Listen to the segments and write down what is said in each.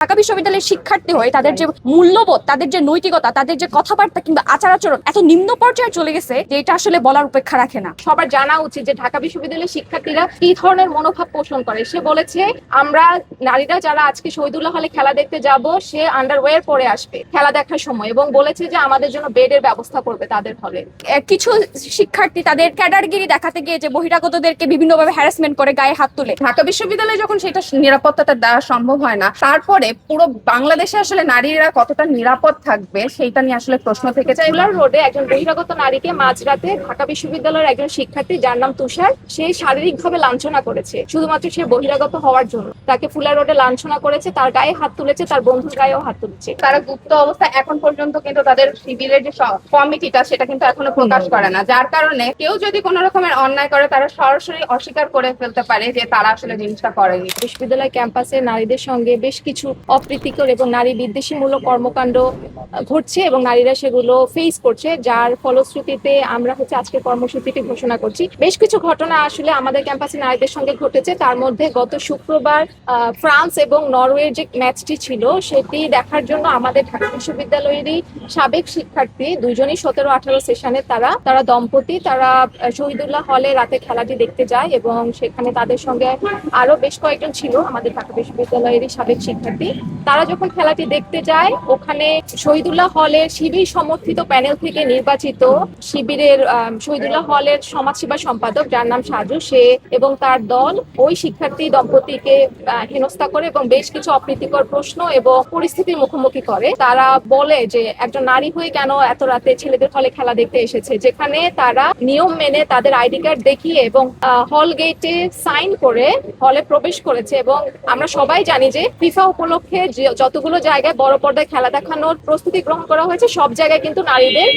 ঢাকা বিশ্ববিদ্যালয়ের শিক্ষার্থী হয়ে তাদের যে মূল্যবোধ, তাদের যে নৈতিকতা, তাদের যে কথাবার্তা কিংবা আচার আচরণ এত নিম্ন পর্যায়ে চলে গেছে যে এটা আসলে বলার উপেক্ষা রাখে না। সবার জানা উচিত যে ঢাকা বিশ্ববিদ্যালয়ের শিক্ষার্থীরা কি ধরনের মনোভাব পোষণ করে। সে বলেছে আমরা নারীরা যারা আজকে শহীদুল্লাহ হলে খেলা দেখতে যাব, সে আন্ডারওয়্যার পরে আসবে খেলা দেখার সময়, এবং বলেছে যে আমাদের জন্য বেডের ব্যবস্থা করবে তাদের হলে। কিছু শিক্ষার্থী তাদের ক্যাডারগিরি দেখাতে গিয়ে যে বহিরাগতদেরকে বিভিন্নভাবে হ্যারাসমেন্ট করে, গায়ে হাত তুলে। ঢাকা বিশ্ববিদ্যালয়ে যখন সেটা নিরাপত্তাটা দেওয়া সম্ভব হয় না, তারপরে পুরো বাংলাদেশে আসলে নারীরা কতটা নিরাপদ থাকবে সেইটা নিয়ে আসলে প্রশ্ন থেকে যায়। ফুলার রোডে একজন বহিরাগত নারীকে মাঝরাতে ঢাকা বিশ্ববিদ্যালয়ের একজন শিক্ষার্থী, যার নাম তুষার, সে শারীরিকভাবে লাঞ্ছনা করেছে শুধুমাত্র সে বহিরাগত হওয়ার জন্য। তাকে ফুলার রোডে লাঞ্ছনা করেছে, তার গায়ে হাত তুলেছে, তার বন্ধুর গায়েও হাত তুলেছে। তারা গুপ্ত অবস্থায় এখন পর্যন্ত কিন্তু তাদের শিবিরের যে কমিটিটা সেটা কিন্তু এখনো প্রকাশ করে না, যার কারণে কেউ যদি কোনো রকমের অন্যায় করে তারা সরাসরি অস্বীকার করে ফেলতে পারে যে তারা আসলে জিনিসটা করেনি। বিশ্ববিদ্যালয় ক্যাম্পাসে নারীদের সঙ্গে বেশ কিছু অপ্রীতিকর এবং নারী বিদ্বেষীমূলক কর্মকাণ্ড ঘটছে এবং নারীরা সেগুলো ফেস করছে, যার ফলশ্রুতিতে আমরা আজকের কর্মসূচিটি ঘোষণা করছি। বেশ কিছু ঘটনা আসলে আমাদের ক্যাম্পাসে নারীদের সঙ্গে ঘটেছে। তার মধ্যে গত শুক্রবার ফ্রান্স এবং নরওয়ের যে ম্যাচটি ছিল সেটি দেখার জন্য আমাদের ঢাকা বিশ্ববিদ্যালয়েরই সাবেক শিক্ষার্থী দুইজনই 17-18 সেশনে তারা দম্পতি, তারা শহীদুল্লাহ হলে রাতে খেলাটি দেখতে যায় এবং সেখানে তাদের সঙ্গে আরো বেশ কয়েকজন ছিল আমাদের ঢাকা বিশ্ববিদ্যালয়েরই সাবেক শিক্ষার্থী। তারা যখন খেলাটি দেখতে যায়, ওখানে শহীদুল্লাহ হলের শিবির সমর্থিত প্যানেল থেকে নির্বাচিত শিবিরের শহীদুল্লাহ হলের সমাজসেবা সম্পাদক, যার নাম সাজু, সে এবং তার দল ওই শিক্ষার্থী দম্পতিকে হেনস্থা করে এবং বেশ কিছু অপ্রীতিকর প্রশ্ন এবং পরিস্থিতির মুখোমুখি করে। তারা বলে যে একজন নারী হয়ে কেন এত রাতে ছেলেদের হলে খেলা দেখতে এসেছে, যেখানে তারা নিয়ম মেনে তাদের আইডি কার্ড দেখিয়ে এবং হল গেটে সাইন করে হলে প্রবেশ করেছে। এবং আমরা সবাই জানি যে ফিফা উপলক্ষে যতগুলো জায়গায় বড় পর্দায় খেলা দেখানোর প্রস্তুতি গ্রহণ করা হয়েছে, সব জায়গায় কিন্তু নারীদের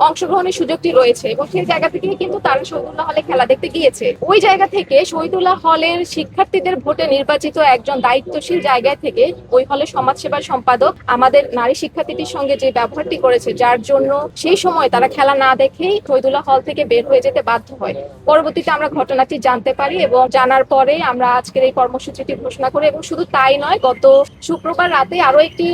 অংশগ্রহণের সুযোগটি রয়েছে এবং সেই জায়গা থেকে কিন্তু তারা শহীদুল্লাহ হলে খেলা দেখতে গিয়েছে। ওই জায়গা থেকে শহীদুল্লাহ হলের শিক্ষার্থীদের ভোটে নির্বাচিত একজন দায়িত্বশীল জায়গায় থেকে ওই হলে সমাজসেবা সম্পাদক আমাদের নারী শিক্ষার্থীটির সঙ্গে যে ব্যবহারটি করেছে, যার জন্য সেই সময় তারা খেলা না দেখেই শহীদুল্লাহ হল থেকে বের হয়ে যেতে বাধ্য হয়। পরবর্তীতে আমরা ঘটনাটি জানতে পারি এবং জানার পরে আমরা আজকের এই কর্মসূচিটি ঘোষণা করি। এবং শুধু তাই নয়, গত শুক্রবার রাতে আরো একটি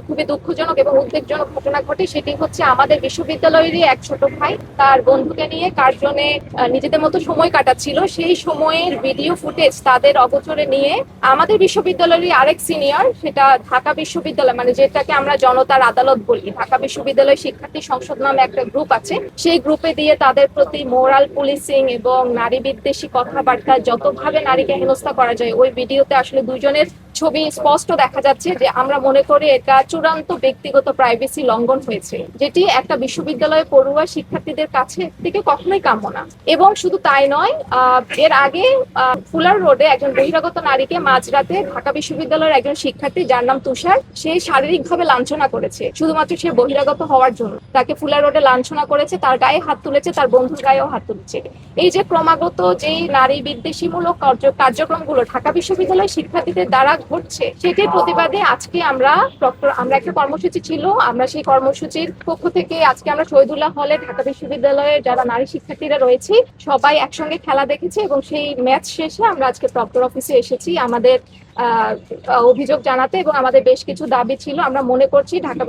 খুবই দুঃখজনক এবং উদ্বেগজনক ঘটনা ঘটে। সেটি আমাদের বিশ্ববিদ্যালয়েরই এক ছোট ভাই তার বন্ধুকে নিয়ে কার্জনে নিজেদের মতো সময় কাটাচ্ছিল। সেই সময়ের ভিডিও ফুটেজ তাদের অগোচরে নিয়ে আমাদের বিশ্ববিদ্যালয়েরই আরেক সিনিয়র, সেটা ঢাকা বিশ্ববিদ্যালয়, মানে যেটাকে আমরা জনতার আদালত বলি, ঢাকা বিশ্ববিদ্যালয় শিক্ষার্থী সংসদ নামে একটা গ্রুপ আছে, সেই গ্রুপে দিয়ে তাদের প্রতি মোরাল পুলিশিং এবং নারী বিদ্বেষী কথাবার্তা, যতভাবে নারীকে হেনস্থা করা যায়, ওই ভিডিওতে আসলে দুজনের ছবি স্পষ্ট দেখা যাচ্ছে যে আমরা মনে করি এটা চূড়ান্ত ব্যক্তিগত প্রাইভেসি লঙ্ঘন হয়েছে, যেটি একটা বিশ্ববিদ্যালয়ে পড়ুয়া শিক্ষার্থীদের কাছে থেকে কখনোই কাম্য না। এবং শুধু তাই নয়, এর আগে ফুলার রোডে একজন বহিরাগত নারীকে মাঝরাতে ঢাকা বিশ্ববিদ্যালয়ের একজন শিক্ষার্থী, যার নাম তুষার, সে শারীরিকভাবে লাঞ্ছনা করেছে শুধুমাত্র সে বহিরাগত হওয়ার জন্য। তাকে ফুলার রোডে লাঞ্ছনা করেছে, তার গায়ে হাত তুলেছে, তার বন্ধুর গায়েও হাত তুলেছে। এই যে ক্রমাগত যেই নারী বিদ্বেষীমূলক কার্যক্রমগুলো ঢাকা বিশ্ববিদ্যালয়ের শিক্ষার্থীদের দ্বারা ঘটছে, সেটির প্রতিবাদে আজকে আমরা একটা কর্মসূচি ছিল, আমরা সেই কর্মসূচির পক্ষ থেকে আজকে আমরা শহীদুল্লাহ হলে ঢাকা বিশ্ববিদ্যালয়ের যারা নারী শিক্ষার্থীরা রয়েছি সবাই একসঙ্গে খেলা দেখেছি এবং সেই ম্যাচ শেষে আমরা আজকে প্রক্টর অফিসে এসেছি আমাদের অভিযোগ জানাতে। এবং আমাদের বেশ কিছু দাবি ছিল। আমরা মনে করছি ঢাকা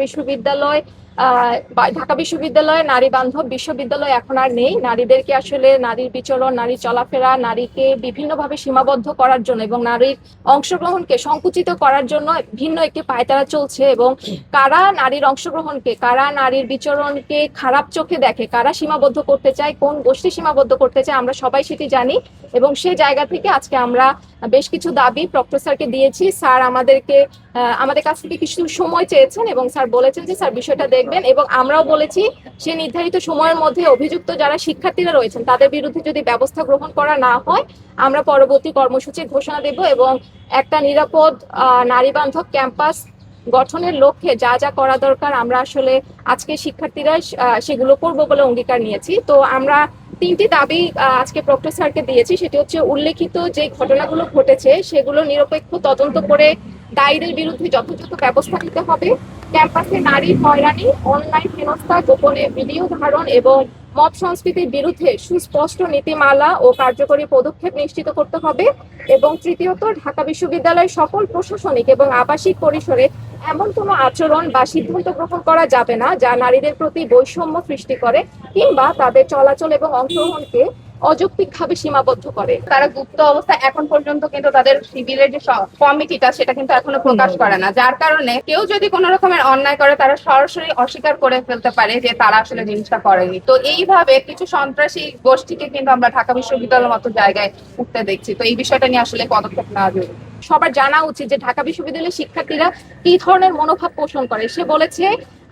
বিশ্ববিদ্যালয়ে নারী বান্ধব বিশ্ববিদ্যালয় এখন আর নেই। নারীদেরকে আসলে নারীর বিচরণ, নারীর চলাফেরা, নারীকে বিভিন্নভাবে সীমাবদ্ধ করার জন্য এবং নারীর অংশগ্রহণকে সংকুচিত করার জন্য ভিন্ন একটি পায়তারা চলছে। এবং কারা নারীর অংশগ্রহণকে, কারা নারীর বিচরণকে খারাপ চোখে দেখে, কারা সীমাবদ্ধ করতে চায়, কোন গোষ্ঠী সীমাবদ্ধ করতে চায়, আমরা সবাই সেটি জানি। এবং সেই জায়গা থেকে আজকে আমরা বেশ কিছু দাবি প্রক্টর স্যারকে দিয়েছি। স্যার আমাদের কাছ থেকে কিছু সময় চেয়েছেন এবং স্যার বলেছেন যে স্যার বিষয়টা দেখবেন, এবং আমরাও বলেছি সে নির্ধারিত সময়ের মধ্যে অভিযুক্ত যারা শিক্ষার্থীরা রয়েছেন তাদের বিরুদ্ধে যদি ব্যবস্থা গ্রহণ করা না হয় আমরা পরবর্তী কর্মসূচির ঘোষণা দেব। এবং একটা নিরাপদ নারী বান্ধব ক্যাম্পাস গঠনের লক্ষ্যে যা যা করা দরকার আমরা আসলে আজকে শিক্ষার্থীরা সেগুলো করবো বলে অঙ্গীকার নিয়েছি। তো আমরা 3টি দাবি আজকে প্রক্টর স্যারকে দিয়েছি। সেটি উল্লেখিত যে ঘটনাগুলো ঘটেছে সেগুলো নিরপেক্ষ তদন্ত করে দায়ীদের বিরুদ্ধে যথাযথ ব্যবস্থা নিতে হবে ক্যাম্পাসে নারী হয়রানি, অনলাইন হেনস্থা, গোপনে ভিডিও ধারণ এবং মব সংস্কৃতির বিরুদ্ধে সুস্পষ্ট নীতিমালা ও কার্যকরী পদক্ষেপ নিশ্চিত করতে হবে। এবং তৃতীয়ত, ঢাকা বিশ্ববিদ্যালয় সকল প্রশাসনিক এবং আবাসিক পরিসরে এমন কোনো আচরণ বা সিদ্ধান্ত গ্রহণ করা যাবে না যা নারীদের প্রতি বৈষম্য সৃষ্টি করে কিংবা তাদের চলাচল এবং অংশগ্রহণকে অযৌক্তিকভাবে সীমাবদ্ধ করে। তারা গুপ্ত অবস্থায় এখন পর্যন্ত কিন্তু তাদের সিভিলের যে কমিটিটা সেটা কিন্তু এখনো প্রকাশ করে না, যার কারণে কেউ যদি কোনো রকমের অন্যায় করে তারা সরাসরি অস্বীকার করে ফেলতে পারে যে তারা আসলে জিনিসটা করেনি। তো এইভাবে কিছু সন্ত্রাসী গোষ্ঠীকে কিন্তু আমরা ঢাকা বিশ্ববিদ্যালয়ের মতো জায়গায় উঠতে দেখছি। তো এই বিষয়টা নিয়ে আসলে পদক্ষেপ নেওয়া জরুরি। সবার জানা উচিত যে ঢাকা বিশ্ববিদ্যালয়ের শিক্ষার্থীরা কি ধরনের মনোভাব পোষণ করে। সে বলেছে,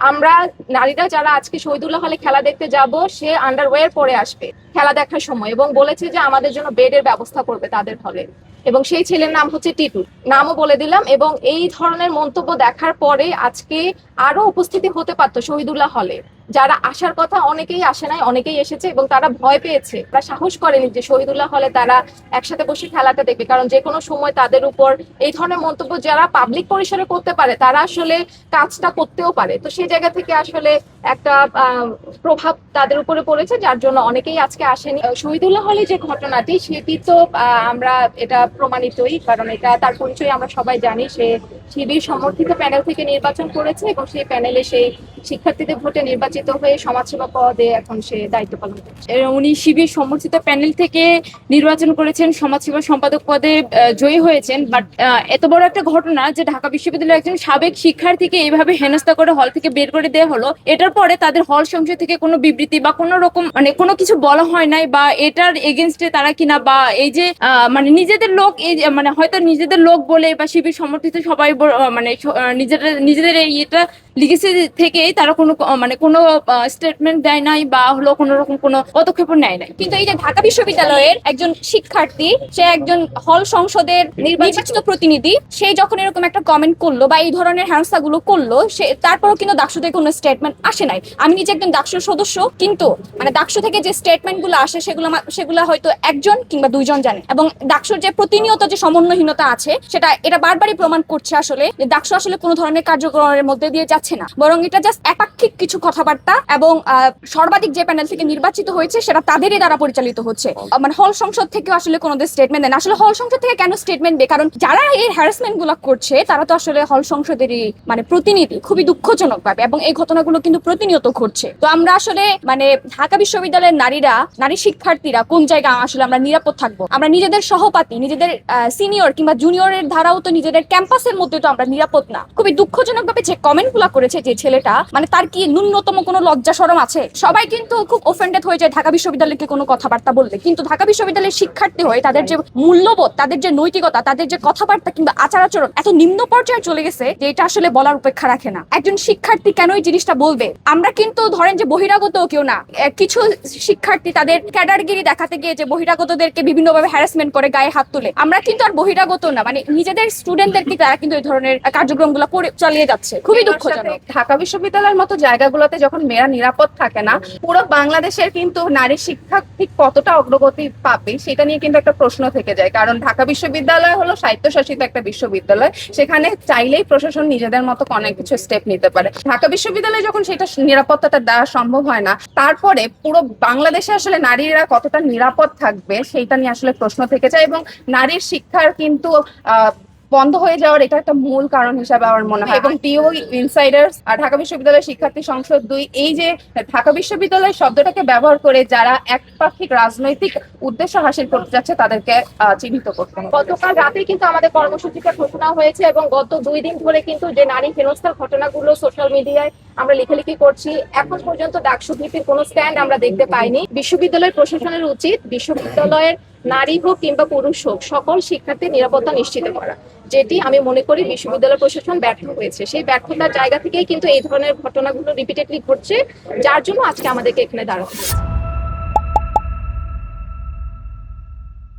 আমরা নারীরা যারা আজকে শহীদুল্লাহ হলে খেলা দেখতে যাব, সে আন্ডারওয়্যার পরে আসবে খেলা দেখার সময়, এবং বলেছে যে আমাদের জন্য বেডের ব্যবস্থা করবে তাদের হলে। এবং সেই ছেলের নাম হচ্ছে টিটু, নামও বলে দিলাম। এবং এই ধরনের মন্তব্য দেখার পরে আজকে আরো উপস্থিতি হতে পারতো শহীদুল্লাহ হলে। যারা আসার কথা অনেকেই আসে নাই, অনেকেই এসেছে এবং তারা ভয় পেয়েছে, তারা সাহস করেনি যে শহীদুল্লাহ হলে তারা একসাথে বসে খেলাটা দেখবে, কারণ যে কোনো সময় তাদের উপর এই ধরনের মন্তব্য যারা পাবলিক পরিসরে করতে পারে তারা আসলে কাজটা করতেও পারে। তো সেই জায়গা থেকে আসলে একটা প্রভাব তাদের উপরে পড়েছে, যার জন্য অনেকেই আজকে আসেনি। শহীদুল্লাহ হলে যে ঘটনাটি, সেটি তো আমরা এটা প্রমাণিতই, কারণ এটা তার পরিচয় আমরা সবাই জানি। সে শিবির সমর্থিত প্যানেল থেকে নির্বাচন করেছে এবং সেই প্যানেলে সেই শিক্ষার্থীদের ভোটে নির্বাচিত হয়ে সমাজসেবা পদে এখন সে দায়িত্ব পালন করছে। উনি শিবির সমর্থিত প্যানেল থেকে নির্বাচন করেছেন, সমাজসেবা সম্পাদক পদে জয়ী হয়েছেন। বাট এত বড় একটা ঘটনা যে ঢাকা বিশ্ববিদ্যালয়ের একজন সাবেক শিক্ষার্থীকে এইভাবে হেনস্থা করে হল থেকে বের করে দেওয়া হলো, এটার পরে তাদের হল সংসদ থেকে কোনো বিবৃতি বা কোনো রকম কোনো কিছু বলা হয় নাই, বা এটার এগেনস্টে তারা কিনা বা এই যে নিজেদের লোক, এই হয়তো নিজেদের লোক বলে বা শিবির সমর্থিত সবাই নিজেদের এটা লিগেসি থেকেই তারা কোনো স্টেটমেন্ট দেয় নাই বা হলো কোনো রকম কোনো পদক্ষেপ নেয় নাই। কিন্তু এই যে ঢাকা বিশ্ববিদ্যালয়ের একজন শিক্ষার্থী, সে একজন হল সংসদের নির্বাচিত প্রতিনিধি, সে যখন এরকম একটা কমেন্ট করলো বা এই ধরনের হেনস্থাগুলো করলো, সে তারপরও কিন্তু ডাকসু থেকে কোনো স্টেটমেন্ট আসে নাই। আমি নিজে একজন ডাকসুর সদস্য, কিন্তু ডাকসু থেকে যে স্টেটমেন্ট গুলো আসে সেগুলো হয়তো একজন কিংবা দুইজন জানে। এবং ডাকসুর যে প্রতিনিয়ত যে সমন্বয়হীনতা আছে, এটা বারবারই প্রমাণ করছে আসলে যে ডাকসু আসলে কোনো ধরনের কার্যক্রমের মধ্যে দিয়ে যাচ্ছে না, বরং এটা জাস্ট একাক্ষিক কিছু কথাবার্তা। এবং সর্বাধিক যে প্যানেল থেকে নির্বাচিত হয়েছে সেটা তাদেরই দ্বারা পরিচালিত হচ্ছে। হল সংসদ থেকে আসলে কোনো স্টেটমেন্ট দেয় না। আসলে হল সংসদ থেকে কেন স্টেটমেন্ট দেয়? কারণ যারা এই হ্যারাসমেন্ট গুলো করছে তারা তো আসলে হল সংসদেরই প্রতিনিধি, খুবই দুঃখজনক ভাবে। এবং এই ঘটনাগুলো কিন্তু প্রতিনিয়ত ঘটছে। তো আমরা আসলে ঢাকা বিশ্ববিদ্যালয়ের নারী শিক্ষার্থীরা কোন জায়গায় আসলে আমরা নিরাপদ থাকবো? আমরা নিজেদের সহপাঠী, নিজেদের সিনিয়র কিংবা জুনিয়রের ধারাও তো নিজেদের ক্যাম্পাসের মধ্যে তো আমরা নিরাপদ না। খুবই দুঃখজনক ভাবে যে কমেন্ট গুলা করেছে যে ছেলেটা, তার কি ন্যূনতম কোনো লজ্জা শরম আছে? সবাই কিন্তু খুব অফেন্ডেড হয়ে যায় ঢাকা বিশ্ববিদ্যালয়কে কোনো কথাবার্তা বললে, কিন্তু ঢাকা বিশ্ববিদ্যালয়ের শিক্ষার্থী হয়ে তাদের যে মূল্যবোধ, তাদের যে নৈতিকতা, তাদের যে কথাবার্তা কিংবা আচার আচরণ এত নিম্ন পর্যায়ে চলে গেছে যে এটা আসলে বলার উপেক্ষা রাখে না। একজন শিক্ষার্থী কেন এই জিনিসটা বলবে? আমরা কিন্তু ধরেন যে বহিরাগত কেউ না, কিছু শিক্ষার্থী তাদের ক্যাডারগিরি দেখাতে গিয়ে যে বহিরাগতদেরকে বিভিন্নভাবে হ্যারাসমেন্ট করে গায়ে হাত তুলে, আমরা কিন্তু আর বহিরাগত না, নিজেদের স্টুডেন্টদেরকে তারা কিন্তু এই ধরনের কার্যক্রমগুলো চালিয়ে যাচ্ছে। খুবই দুঃখজনক। ঢাকা বিশ্ববিদ্যালয়ের মতো জায়গাগুলোতে যখন মেয়েরা নিরাপদ থাকে না, পুরো বাংলাদেশের কিন্তু নারী শিক্ষা ঠিক কতটা অগ্রগতি পাবে সেটা নিয়ে কিন্তু একটা প্রশ্ন থেকে যায়। কারণ ঢাকা বিশ্ববিদ্যালয় হলো স্বায়ত্তশাসিত একটা বিশ্ববিদ্যালয়, সেখানে চাইলেই প্রশাসন নিজেদের মতো অনেক কিছু স্টেপ নিতে পারে। ঢাকা বিশ্ববিদ্যালয়ে যখন সেটা নিরাপত্তাটা দেওয়া সম্ভব হয় না, তারপরে পুরো বাংলাদেশে আসলে নারীরা কতটা নিরাপদ থাকবে সেইটা নিয়ে আসলে প্রশ্ন থেকে যায়। এবং নারীর শিক্ষার কিন্তু বন্ধ হয়ে যাওয়ার এটা একটা মূল কারণ হিসাবে আমার মনে হয়। এবং টিও ইনসাইডার্স আর ঢাকা বিশ্ববিদ্যালয়ের শিক্ষার্থী সংসদ 2 এই যে ঢাকা বিশ্ববিদ্যালয় শব্দটাকে ব্যবহার করে যারা একপাক্ষিক রাজনৈতিক উদ্দেশ্য হাসিল করতে যাচ্ছে তাদেরকে চিহ্নিত করতে হবে। গতকাল রাতে কিন্তু আমাদের কর্মসূচিটা ঘোষণা হয়েছে এবং গত 2 দিন ধরে কিন্তু যে নারী হেনস্থার ঘটনাগুলো সোশ্যাল মিডিয়ায় আমরা লেখালেখি করছি, এখন পর্যন্ত ডাকসু ভিত্তির কোনো স্ট্যান্ড আমরা দেখতে পাইনি। বিশ্ববিদ্যালয় প্রশাসনের উচিত বিশ্ববিদ্যালয়ের নারী হোক কিংবা পুরুষ হোক সকল শিক্ষার্থীর নিরাপত্তা নিশ্চিত করা, যেটি আমি মনে করি বিশ্ববিদ্যালয় প্রশাসন ব্যর্থ হয়েছে। সেই ব্যর্থতার জায়গা থেকেই কিন্তু এই ধরনের ঘটনাগুলো রিপিটেডলি ঘটছে, যার জন্য আজকে আমাদেরকে এখানে দাঁড়াতে হচ্ছে।